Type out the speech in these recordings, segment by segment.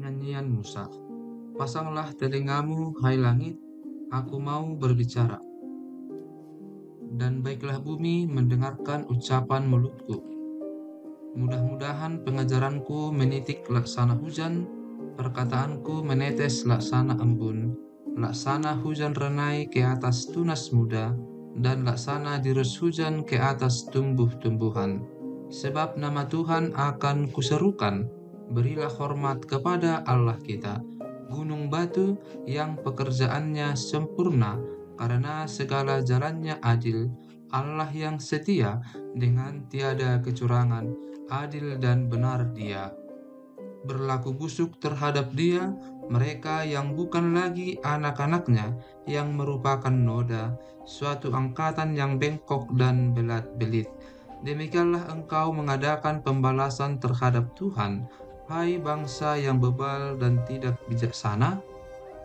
Nyanyian Musa. Pasanglah telingamu, hai langit, aku mau berbicara. Dan baiklah bumi mendengarkan ucapan mulutku. Mudah-mudahan pengajaranku menitik laksana hujan, perkataanku menetes laksana embun, laksana hujan renai ke atas tunas muda, dan laksana dirus hujan ke atas tumbuh-tumbuhan. Sebab nama Tuhan akan kuserukan, berilah hormat kepada Allah kita, gunung batu yang pekerjaannya sempurna, karena segala jalannya adil, Allah yang setia dengan tiada kecurangan, adil dan benar Dia. Berlaku busuk terhadap Dia mereka yang bukan lagi anak-anaknya, yang merupakan noda, suatu angkatan yang bengkok dan belat-belit. Demikianlah engkau mengadakan pembalasan terhadap Tuhan, hai bangsa yang bebal dan tidak bijaksana.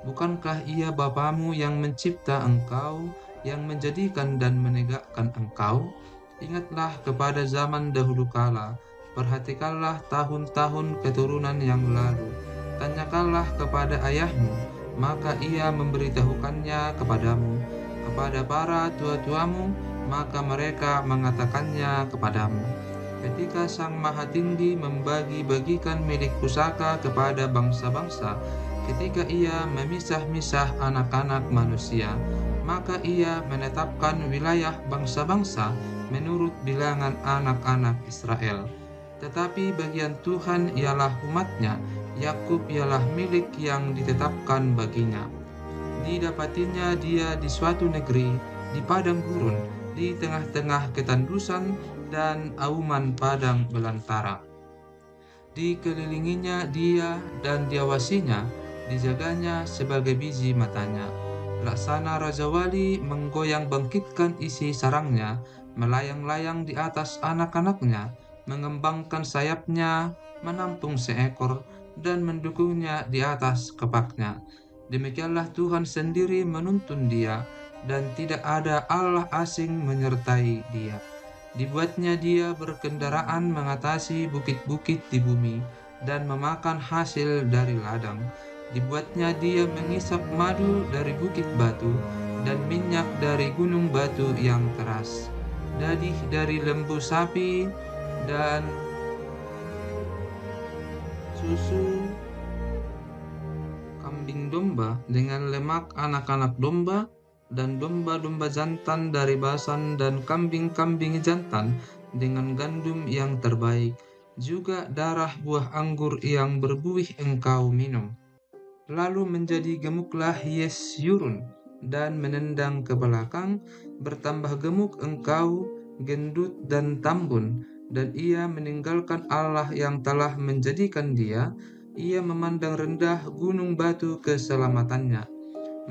Bukankah Ia Bapamu yang mencipta engkau, yang menjadikan dan menegakkan engkau? Ingatlah kepada zaman dahulu kala, perhatikanlah tahun-tahun keturunan yang lalu. Tanyakanlah kepada ayahmu, maka ia memberitahukannya kepadamu. Kepada para tua-tuamu, maka mereka mengatakannya kepadamu. Ketika Sang Maha Tinggi membagi-bagikan milik pusaka kepada bangsa-bangsa, ketika Ia memisah-misah anak-anak manusia, maka Ia menetapkan wilayah bangsa-bangsa menurut bilangan anak-anak Israel. Tetapi bagian Tuhan ialah umat-Nya, Yakub ialah milik yang ditetapkan baginya. Didapatinya Dia di suatu negeri, di padang gurun, di tengah-tengah ketandusan dan auman padang belantara. Dikelilinginya Dia dan diawasinya, dijaganya sebagai biji matanya. Laksana Raja Wali menggoyang bangkitkan isi sarangnya, melayang-layang di atas anak-anaknya, mengembangkan sayapnya, menampung seekor, dan mendukungnya di atas kepaknya. Demikianlah Tuhan sendiri menuntun Dia, dan tidak ada Allah asing menyertai Dia. Dibuatnya Dia berkendaraan mengatasi bukit-bukit di bumi, dan memakan hasil dari ladang. Dibuatnya Dia mengisap madu dari bukit batu, dan minyak dari gunung batu yang keras, dadih dari lembu sapi, dan susu kambing domba dengan lemak anak-anak domba, dan domba-domba jantan dari basan, dan kambing-kambing jantan dengan gandum yang terbaik, juga darah buah anggur yang berbuih engkau minum. Lalu menjadi gemuklah Yesyurun, dan menendang ke belakang, bertambah gemuk engkau, gendut dan tambun, dan ia meninggalkan Allah yang telah menjadikan dia. Ia memandang rendah gunung batu keselamatannya.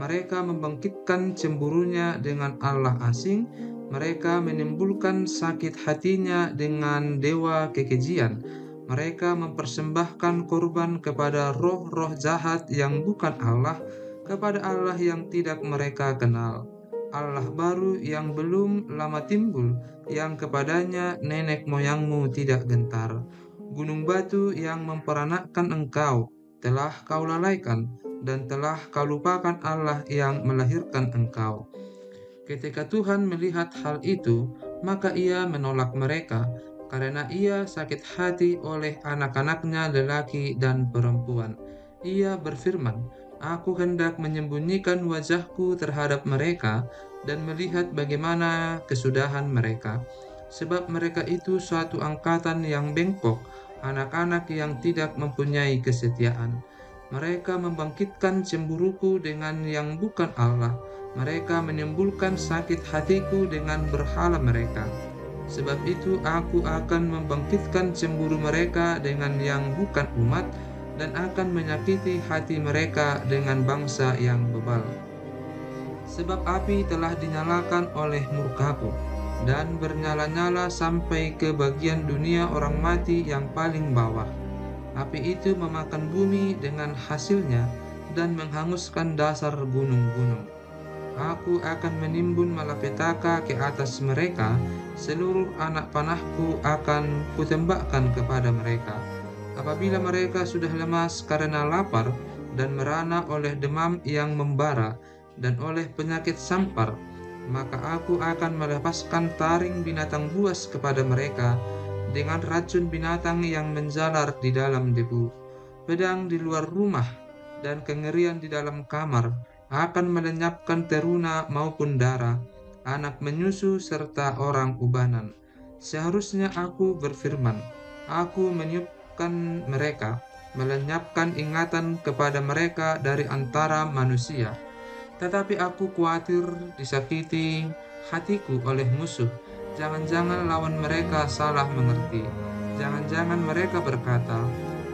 Mereka membangkitkan cemburunya dengan Allah asing, mereka menimbulkan sakit hatinya dengan dewa kekejian. Mereka mempersembahkan korban kepada roh-roh jahat yang bukan Allah, kepada Allah yang tidak mereka kenal. Allah baru yang belum lama timbul, yang kepadanya nenek moyangmu tidak gentar. Gunung batu yang memperanakkan engkau, telah kau lalaikan, dan telah kau lupakan Allah yang melahirkan engkau. Ketika Tuhan melihat hal itu, maka Ia menolak mereka, karena Ia sakit hati oleh anak-anaknya lelaki dan perempuan. Ia berfirman, Aku hendak menyembunyikan wajahku terhadap mereka, dan melihat bagaimana kesudahan mereka. Sebab mereka itu suatu angkatan yang bengkok, anak-anak yang tidak mempunyai kesetiaan. Mereka membangkitkan cemburuku dengan yang bukan Allah. Mereka menimbulkan sakit hatiku dengan berhala mereka. Sebab itu aku akan membangkitkan cemburu mereka dengan yang bukan umat, dan akan menyakiti hati mereka dengan bangsa yang bebal. Sebab api telah dinyalakan oleh murkaku, dan bernyala-nyala sampai ke bagian dunia orang mati yang paling bawah. Api itu memakan bumi dengan hasilnya, dan menghanguskan dasar gunung-gunung. Aku akan menimbun malapetaka ke atas mereka, seluruh anak panahku akan kutembakkan kepada mereka. Apabila mereka sudah lemas karena lapar dan merana oleh demam yang membara dan oleh penyakit sampar, maka aku akan melepaskan taring binatang buas kepada mereka dengan racun binatang yang menjalar di dalam debu. Pedang di luar rumah dan kengerian di dalam kamar akan melenyapkan teruna maupun darah, anak menyusu serta orang ubanan. Seharusnya aku berfirman, aku meniupkan mereka, melenyapkan ingatan kepada mereka dari antara manusia. Tetapi aku khawatir disakiti hatiku oleh musuh. Jangan-jangan lawan mereka salah mengerti. Jangan-jangan mereka berkata,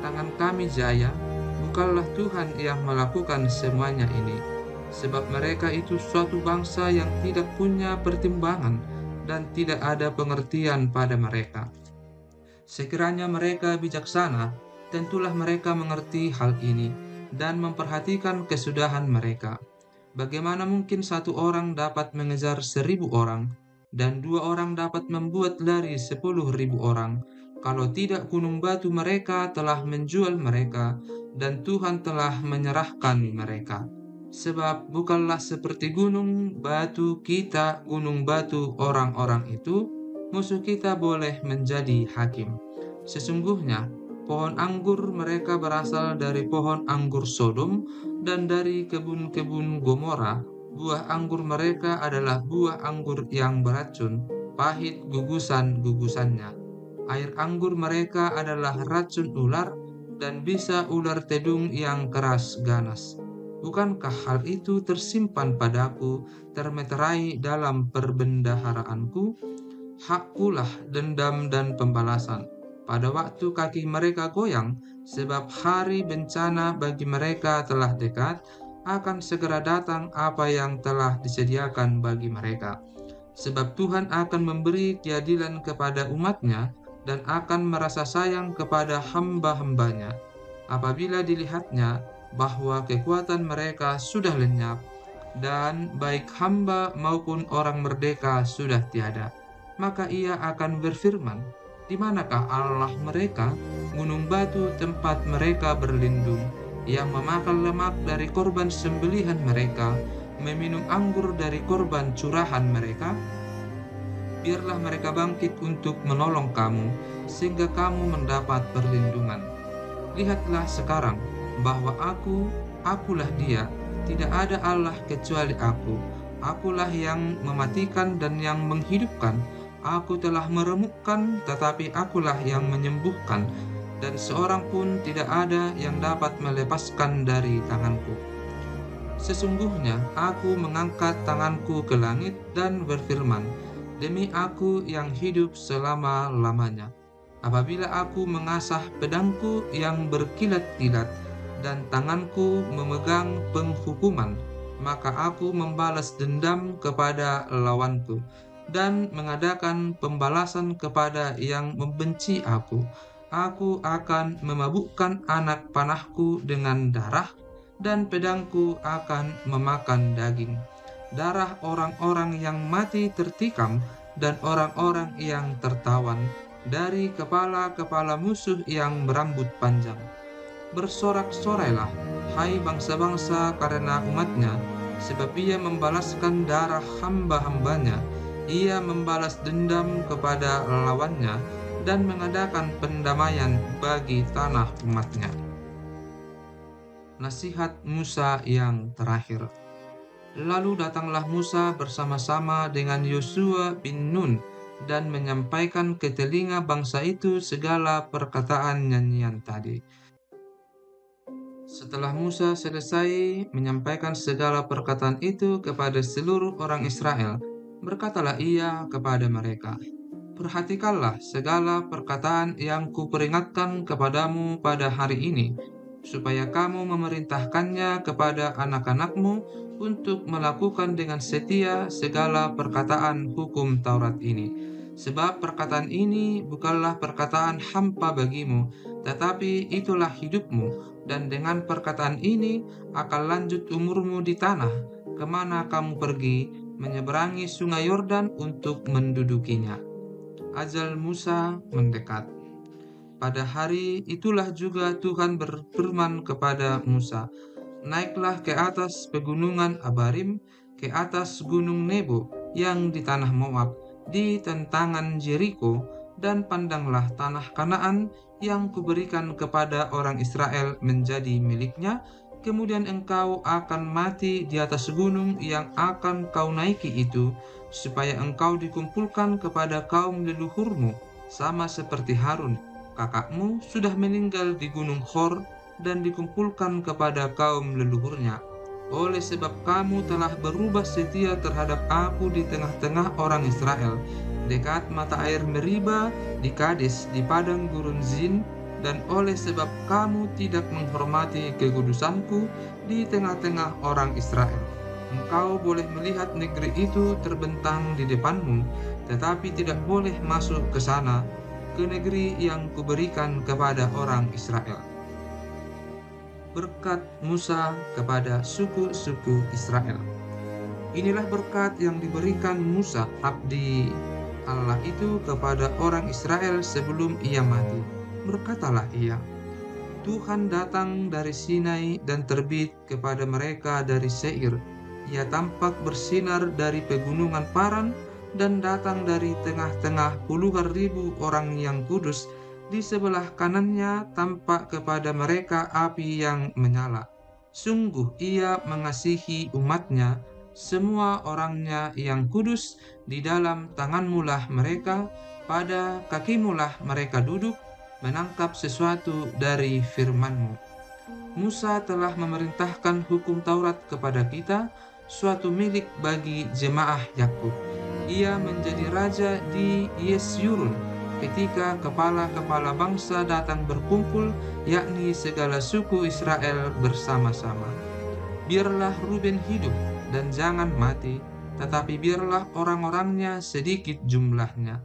tangan kami jaya, bukanlah Tuhan yang melakukan semuanya ini. Sebab mereka itu suatu bangsa yang tidak punya pertimbangan dan tidak ada pengertian pada mereka. Sekiranya mereka bijaksana, tentulah mereka mengerti hal ini dan memperhatikan kesudahan mereka. Bagaimana mungkin satu orang dapat mengejar 1.000 orang, dan 2 orang dapat membuat lari 10.000 orang, kalau tidak gunung batu mereka telah menjual mereka, dan Tuhan telah menyerahkan mereka. Sebab bukanlah seperti gunung batu kita, gunung batu orang-orang itu, musuh kita boleh menjadi hakim. Sesungguhnya, pohon anggur mereka berasal dari pohon anggur Sodom dan dari kebun-kebun Gomora. Buah anggur mereka adalah buah anggur yang beracun, pahit gugusan-gugusannya. Air anggur mereka adalah racun ular dan bisa ular tedung yang keras ganas. Bukankah hal itu tersimpan padaku, termeterai dalam perbendaharaanku? Hakkulah dendam dan pembalasan pada waktu kaki mereka goyang, sebab hari bencana bagi mereka telah dekat, akan segera datang apa yang telah disediakan bagi mereka. Sebab Tuhan akan memberi keadilan kepada umatnya dan akan merasa sayang kepada hamba-hambanya. Apabila dilihatnya bahwa kekuatan mereka sudah lenyap, dan baik hamba maupun orang merdeka sudah tiada, maka ia akan berfirman, di manakah Allah mereka, gunung batu tempat mereka berlindung, yang memakan lemak dari korban sembelihan mereka, meminum anggur dari korban curahan mereka? Biarlah mereka bangkit untuk menolong kamu, sehingga kamu mendapat perlindungan. Lihatlah sekarang bahwa akulah Dia, tidak ada Allah kecuali aku. Akulah yang mematikan dan yang menghidupkan. Aku telah meremukkan, tetapi akulah yang menyembuhkan, dan seorang pun tidak ada yang dapat melepaskan dari tanganku. Sesungguhnya aku mengangkat tanganku ke langit dan berfirman, demi aku yang hidup selama-lamanya. Apabila aku mengasah pedangku yang berkilat-kilat dan tanganku memegang penghukuman, maka aku membalas dendam kepada lawanku dan mengadakan pembalasan kepada yang membenci aku. Aku akan memabukkan anak panahku dengan darah, dan pedangku akan memakan daging. Darah orang-orang yang mati tertikam dan orang-orang yang tertawan dari kepala-kepala musuh yang berambut panjang. Bersorak-sorailah, hai bangsa-bangsa karena umatnya, sebab ia membalaskan darah hamba-hambanya, ia membalas dendam kepada lawannya, dan mengadakan pendamaian bagi tanah umatnya. Nasihat Musa yang terakhir. Lalu datanglah Musa bersama-sama dengan Yosua bin Nun dan menyampaikan ke telinga bangsa itu segala perkataan nyanyian tadi. Setelah Musa selesai menyampaikan segala perkataan itu kepada seluruh orang Israel, berkatalah ia kepada mereka, perhatikanlah segala perkataan yang kuperingatkan kepadamu pada hari ini, supaya kamu memerintahkannya kepada anak-anakmu untuk melakukan dengan setia segala perkataan hukum Taurat ini. Sebab perkataan ini bukanlah perkataan hampa bagimu, tetapi itulah hidupmu, dan dengan perkataan ini akan lanjut umurmu di tanah, kemana kamu pergi, menyeberangi sungai Yordan untuk mendudukinya. Ajal Musa mendekat. Pada hari itulah juga Tuhan berfirman kepada Musa, "Naiklah ke atas pegunungan Abarim, ke atas gunung Nebo yang di tanah Moab, di tentangan Jeriko, dan pandanglah tanah Kanaan yang kuberikan kepada orang Israel menjadi miliknya. Kemudian engkau akan mati di atas gunung yang akan kau naiki itu, supaya engkau dikumpulkan kepada kaum leluhurmu, sama seperti Harun kakakmu sudah meninggal di gunung Hor dan dikumpulkan kepada kaum leluhurnya. Oleh sebab kamu telah berubah setia terhadap aku di tengah-tengah orang Israel, dekat mata air Meriba, di Kades, di padang gurun Zin, dan oleh sebab kamu tidak menghormati kekudusanku di tengah-tengah orang Israel. Engkau boleh melihat negeri itu terbentang di depanmu, tetapi tidak boleh masuk ke sana, ke negeri yang kuberikan kepada orang Israel." Berkat Musa kepada suku-suku Israel. Inilah berkat yang diberikan Musa, abdi Allah itu, kepada orang Israel sebelum ia mati. Berkatalah ia, "Tuhan datang dari Sinai dan terbit kepada mereka dari Seir. Ia tampak bersinar dari pegunungan Paran dan datang dari tengah-tengah puluhan ribu orang yang kudus. Di sebelah kanannya tampak kepada mereka api yang menyala. Sungguh ia mengasihi umatnya, semua orangnya yang kudus. Di dalam tanganmulah mereka, pada kakimulah mereka duduk, menangkap sesuatu dari firman-Mu." Musa telah memerintahkan hukum Taurat kepada kita, suatu milik bagi jemaah Yakub. Ia menjadi raja di Yesyurun ketika kepala-kepala bangsa datang berkumpul, yakni segala suku Israel bersama-sama. Biarlah Ruben hidup dan jangan mati, tetapi biarlah orang-orangnya sedikit jumlahnya.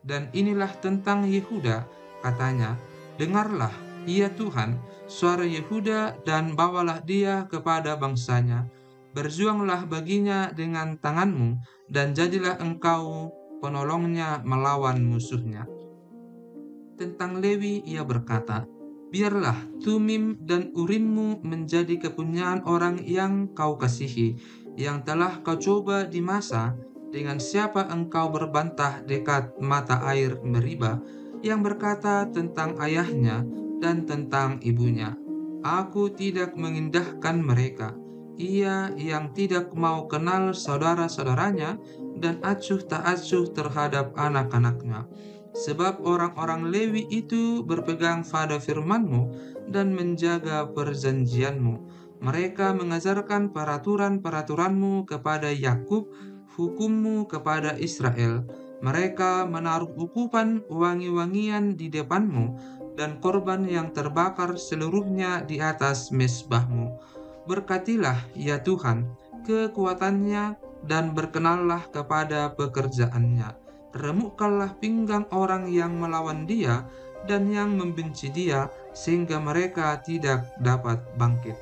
Dan inilah tentang Yehuda, katanya, "Dengarlah, ya Tuhan, suara Yehuda dan bawalah dia kepada bangsanya. Berjuanglah baginya dengan tanganmu, dan jadilah engkau penolongnya melawan musuhnya." Tentang Lewi ia berkata, "Biarlah Tumim dan Urimmu menjadi kepunyaan orang yang kau kasihi, yang telah kau coba di Masa, dengan siapa engkau berbantah dekat mata air Meriba, yang berkata tentang ayahnya dan tentang ibunya, 'Aku tidak mengindahkan mereka.' Ia yang tidak mau kenal saudara-saudaranya dan acuh tak acuh terhadap anak-anaknya. Sebab orang-orang Lewi itu berpegang pada firman-Mu dan menjaga perjanjian-Mu. Mereka mengajarkan peraturan-peraturan-Mu kepada Yakub, hukum-Mu kepada Israel. Mereka menaruh ukupan wangi-wangian di depan-Mu dan korban yang terbakar seluruhnya di atas mezbah-Mu. Berkatilah, ya Tuhan, kekuatannya dan berkenallah kepada pekerjaannya. Remukkanlah pinggang orang yang melawan dia dan yang membenci dia, sehingga mereka tidak dapat bangkit."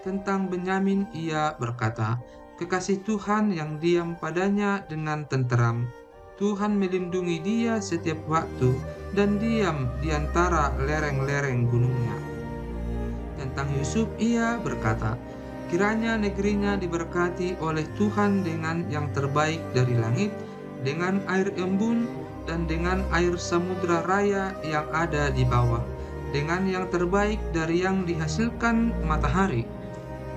Tentang Benyamin ia berkata, "Kekasih Tuhan yang diam padanya dengan tenteram. Tuhan melindungi dia setiap waktu dan diam di antara lereng-lereng gunungnya." Tentang Yusuf ia berkata, "Kiranya negerinya diberkati oleh Tuhan dengan yang terbaik dari langit, dengan air embun dan dengan air samudra raya yang ada di bawah, dengan yang terbaik dari yang dihasilkan matahari,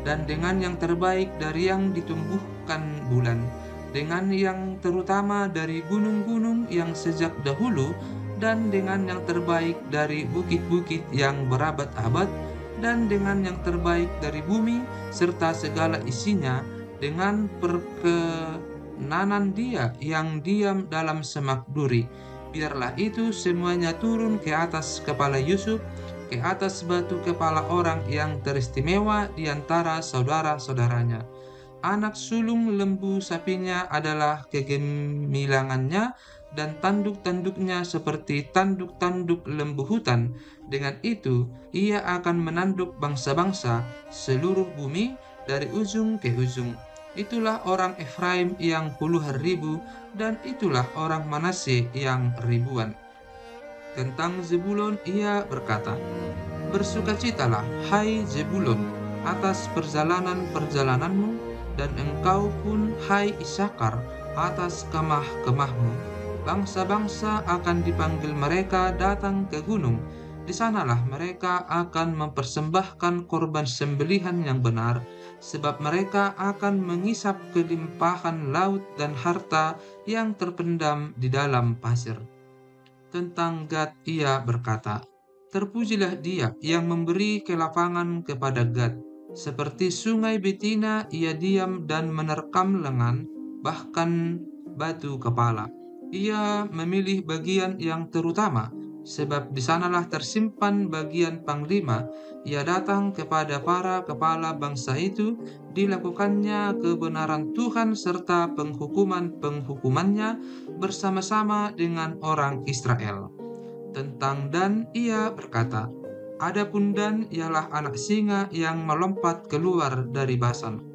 dan dengan yang terbaik dari yang ditumbuhkan bulan, dengan yang terutama dari gunung-gunung yang sejak dahulu, dan dengan yang terbaik dari bukit-bukit yang berabad-abad, dan dengan yang terbaik dari bumi serta segala isinya, dengan perkenanan dia yang diam dalam semak duri. Biarlah itu semuanya turun ke atas kepala Yusuf, ke atas batu kepala orang yang teristimewa di antara saudara-saudaranya. Anak sulung lembu sapinya adalah kegemilangannya, dan tanduk-tanduknya seperti tanduk-tanduk lembu hutan. Dengan itu, ia akan menanduk bangsa-bangsa seluruh bumi dari ujung ke ujung. Itulah orang Efraim yang puluhan ribu, dan itulah orang Manasye yang ribuan. Tentang Zebulon ia berkata, "Bersukacitalah, hai Zebulon, atas perjalanan-perjalananmu, dan engkau pun, hai Isakar, atas kemah-kemahmu. Bangsa-bangsa akan dipanggil mereka datang ke gunung. Di sanalah mereka akan mempersembahkan korban sembelihan yang benar, sebab mereka akan mengisap kelimpahan laut dan harta yang terpendam di dalam pasir." Tentang Gad ia berkata, "Terpujilah dia yang memberi kelapangan kepada Gad. Seperti sungai betina ia diam dan menerkam lengan, bahkan batu kepala. Ia memilih bagian yang terutama, sebab di sanalah tersimpan bagian panglima. Ia datang kepada para kepala bangsa itu, dilakukannya kebenaran Tuhan serta penghukuman-penghukumannya bersama-sama dengan orang Israel." Tentang Dan ia berkata, "Adapun Dan ialah anak singa yang melompat keluar dari Basan."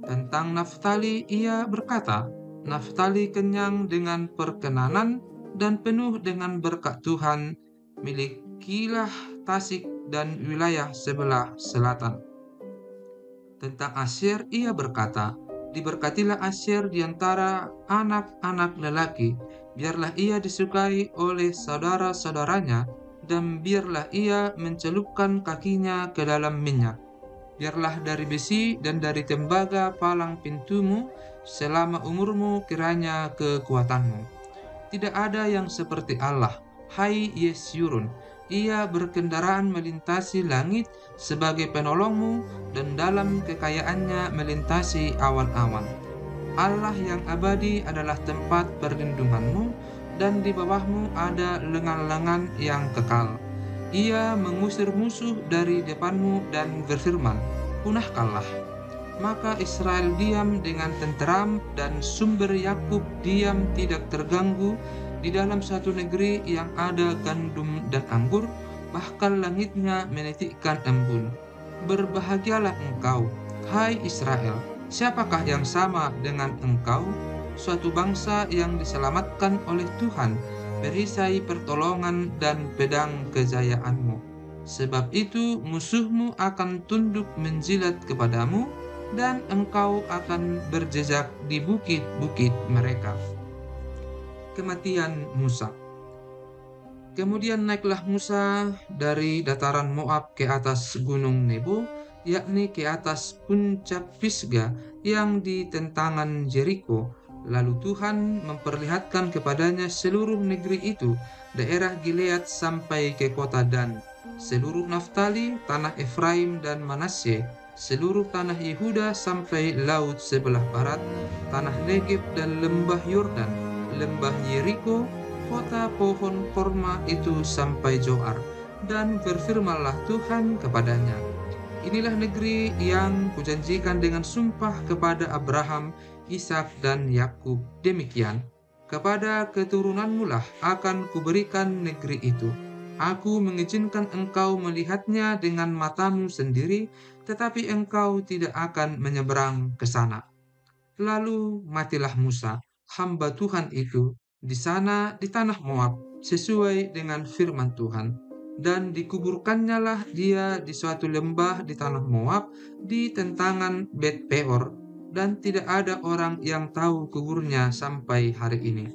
Tentang Naftali ia berkata, "Naftali kenyang dengan perkenanan dan penuh dengan berkat Tuhan, milikilah Tasik dan wilayah sebelah selatan." Tentang Asyer ia berkata, "Diberkatilah Asyer di antara anak-anak lelaki, biarlah ia disukai oleh saudara-saudaranya, dan biarlah ia mencelupkan kakinya ke dalam minyak. Biarlah dari besi dan dari tembaga palang pintumu, selama umurmu kiranya kekuatanmu. Tidak ada yang seperti Allah, hai Yesyurun. Ia berkendaraan melintasi langit sebagai penolongmu, dan dalam kekayaannya melintasi awan-awan. Allah yang abadi adalah tempat perlindunganmu, dan di bawahmu ada lengan-lengan yang kekal. Ia mengusir musuh dari depanmu dan berfirman, "Punahkanlah." Maka Israel diam dengan tenteram, dan sumber Yakub diam tidak terganggu di dalam satu negeri yang ada gandum dan anggur, bahkan langitnya menitikkan embun. Berbahagialah engkau, hai Israel. Siapakah yang sama dengan engkau? Suatu bangsa yang diselamatkan oleh Tuhan, perisai pertolongan dan pedang kejayaanmu. Sebab itu musuhmu akan tunduk menjilat kepadamu, dan engkau akan berjejak di bukit-bukit mereka. Kematian Musa. Kemudian naiklah Musa dari dataran Moab ke atas gunung Nebo, yakni ke atas puncak Pisga yang di tentangan Jeriko. Lalu Tuhan memperlihatkan kepadanya seluruh negeri itu, daerah Gilead sampai ke kota Dan, seluruh Naftali, tanah Efraim dan Manasye, seluruh tanah Yehuda sampai laut sebelah barat, tanah Negeb dan lembah Yordan, lembah Yeriko, kota pohon korma itu sampai Zoar. Dan berfirmanlah Tuhan kepadanya, "Inilah negeri yang kujanjikan dengan sumpah kepada Abraham, Ishak dan Yakub. Demikian, kepada keturunanmu lah akan kuberikan negeri itu. Aku mengizinkan engkau melihatnya dengan matamu sendiri, tetapi engkau tidak akan menyeberang ke sana." Lalu matilah Musa, hamba Tuhan itu, di sana di tanah Moab, sesuai dengan firman Tuhan. Dan dikuburkannyalah dia di suatu lembah di tanah Moab, di tentangan Bet Peor, dan tidak ada orang yang tahu kuburnya sampai hari ini.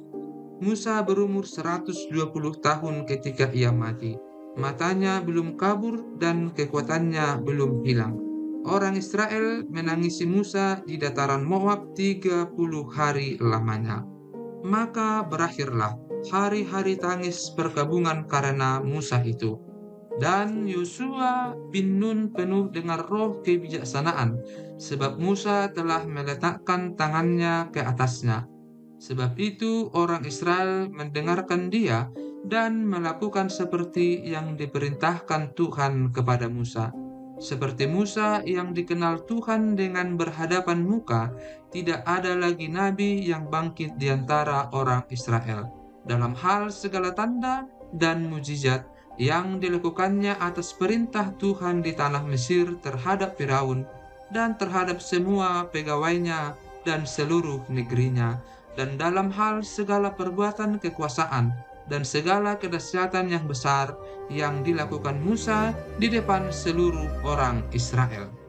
Musa berumur 120 tahun ketika ia mati. Matanya belum kabur dan kekuatannya belum hilang. Orang Israel menangisi Musa di dataran Moab 30 hari lamanya. Maka berakhirlah hari-hari tangis perkabungan karena Musa itu. Dan Yosua bin Nun penuh dengan roh kebijaksanaan, sebab Musa telah meletakkan tangannya ke atasnya. Sebab itu orang Israel mendengarkan dia dan melakukan seperti yang diperintahkan Tuhan kepada Musa. Seperti Musa yang dikenal Tuhan dengan berhadapan muka, tidak ada lagi nabi yang bangkit di antara orang Israel, dalam hal segala tanda dan mujizat yang dilakukannya atas perintah Tuhan di tanah Mesir terhadap Firaun dan terhadap semua pegawainya dan seluruh negerinya, dan dalam hal segala perbuatan kekuasaan dan segala kedahsyatan yang besar yang dilakukan Musa di depan seluruh orang Israel.